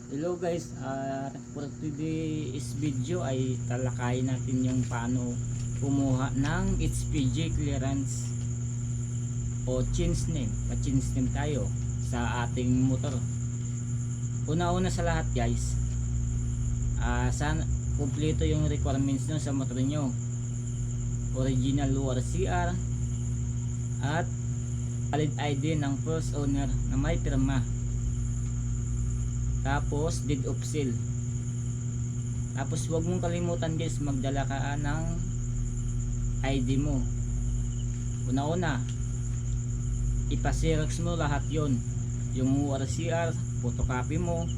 Hello guys, for today's video ay talakayin natin yung paano kumuha ng HPG clearance o change name. Pa-change name tayo sa ating motor. Una-una sa lahat guys, sana kumpleto yung requirements nyo sa motor nyo. Original WRCR at valid ID ng first owner na may pirma. Tapos deed of sale. Tapos huwag mong kalimutan guys, magdala ka ng ID mo. Una-una, ipa-xerox mo lahat yon. Yung WRCR, photocopy mo.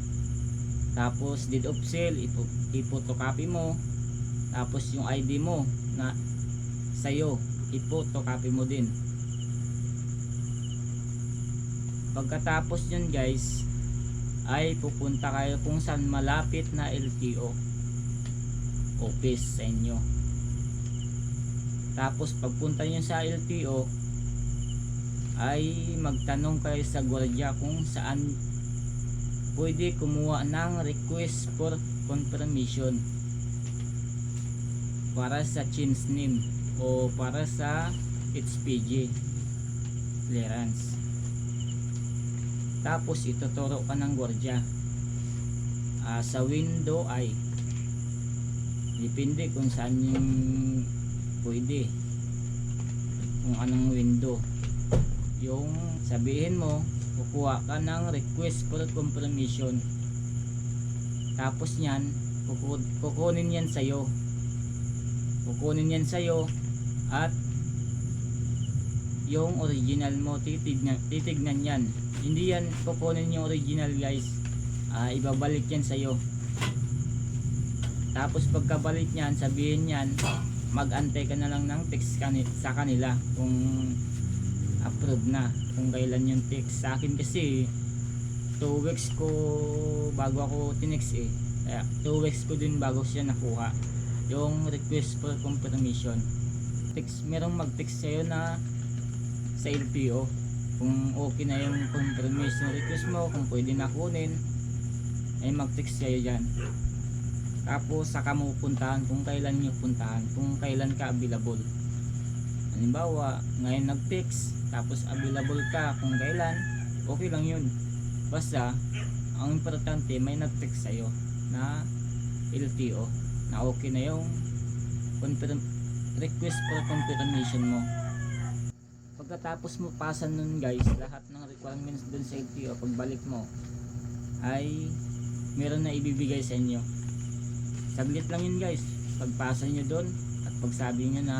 Tapos deed of sale, i-photocopy mo. Tapos yung ID mo na sa'yo, i-photocopy mo din. Pagkatapos yun guys, ay pupunta kayo kung saan malapit na LTO office sa inyo. Tapos pagpunta nyo sa LTO ay magtanong kayo sa gwardiya kung saan pwede kumuha ng request for confirmation para sa change name o para sa HPG clearance. Tapos ituturo ka ng gwardiya sa window ay depende kung saan yung pwede, kung anong window. Yung sabihin mo kukuha ka ng request for confirmation, tapos nyan kukunin yan sa'yo at yung original mo titignan yan. Hindi yan kukunin yung original guys, ibabalik yan sa'yo. Tapos pagkabalik nyan, sabihin yan, mag-antay ka na lang ng text sa kanila kung approve na, kung kailan yung text. Sa akin kasi 2 weeks ko bago ako tinext kaya 2 weeks ko din bago siya nakuha yung request for confirmation. Merong mag-text sa'yo na sa LTO kung okay na yung confirmation request mo, kung pwede na kunin, ay mag-text kayo dyan. Tapos saka mo puntahan kung kailan nyo puntahan, kung kailan ka available. Halimbawa ngayon nag-text, tapos available ka kung kailan, okay lang yun. Basta ang importante may nag-text sa'yo na LTO na okay na yung request for confirmation mo. Pagkatapos mo pasan nun guys lahat ng requirements dun sa LTO, pagbalik mo ay meron na ibibigay sa inyo. Saglit lang yun guys, pagpasa nyo dun at pagsabi nyo na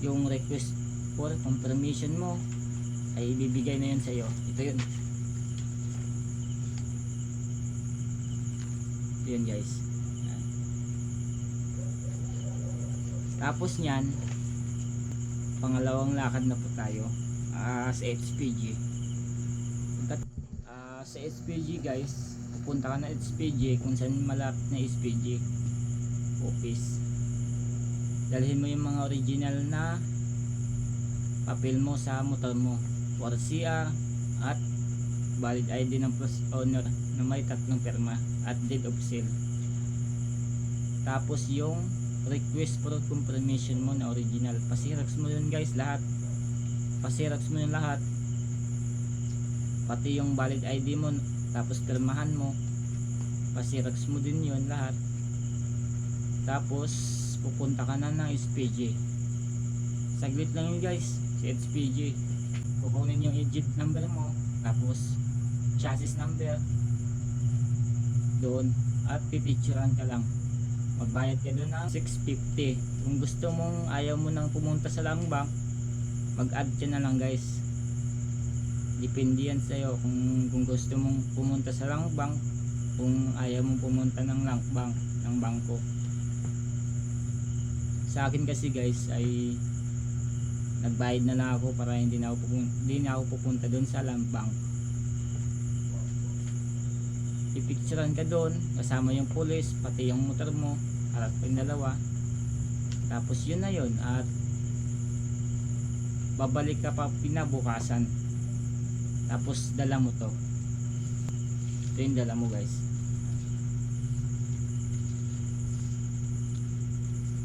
yung request for confirmation mo ay ibibigay na yun sa'yo. Ito yun guys. Tapos nyan, pangalawang lakad na po tayo sa HPG. Sa HPG guys, pupunta ka na HPG kung saan malapit na HPG office. Dalhin mo yung mga original na papel mo sa motor mo, WRCR at valid ID ng first owner na may 3 pirma at deed of sale. Tapos yung request for confirmation mo na original, pa-xerox mo yun guys lahat, pati yung valid ID mo, tapos pirmahan mo, pa-xerox mo din yun lahat. Tapos pupunta ka na ng HPG. Saglit lang yun guys, sa HPG kukunin yung engine number mo, tapos chassis number doon at pipicturean ka lang. Magbayad ka doon ng 650. Kung gusto mong ayaw mo nang pumunta sa lang bank, mag-add ka na lang guys. Depende yan sa'yo kung gusto mong pumunta sa lang bank, kung ayaw mong pumunta ng lang bank, ng bangko. Sa akin kasi guys ay nagbayad na lang ako para hindi na ako pupunta doon sa lang bank. Ipicturean ka doon kasama yung police, pati yung motor mo, harap yung dalawa. Tapos yun na yun, at babalik ka pa pinabukasan, tapos dala mo to. Ito yung dala mo guys.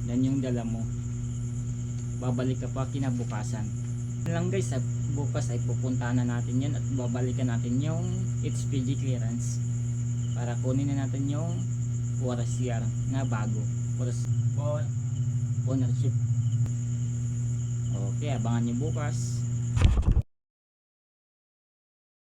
Yan yung dala mo. Babalik ka pa kinabukasan. Yan lang guys, bukas ay pupuntahan na natin yan at babalikan natin yung HPG clearance para kunin na natin yung Forester na bago for ownership. Okay, abangan nyo bukas.